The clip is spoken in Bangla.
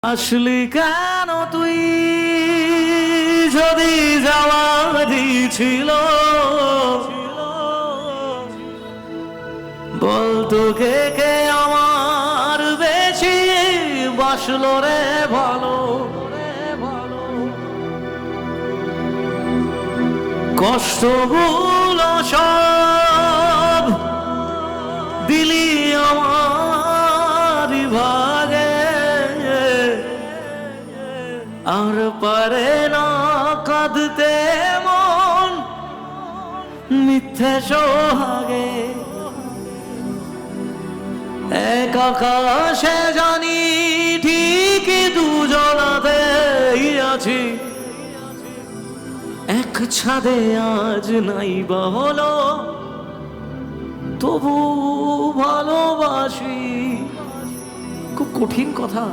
আসলি কেন তুই যদি যাওয়ারই ছিল বলতো কে কে আমার বেশি বাসলো রে ভালো কষ্টগুলো সব দিলি আমার ভাগে আর পারে না কাঁদতে মন মিথ্যে সোহাগে এক আকাশে জানি ঠিকই দুজনাতেই আছি এক ছাদে আজ নাই বা হলো তবু ভালোবাসি খুব কঠিন কথা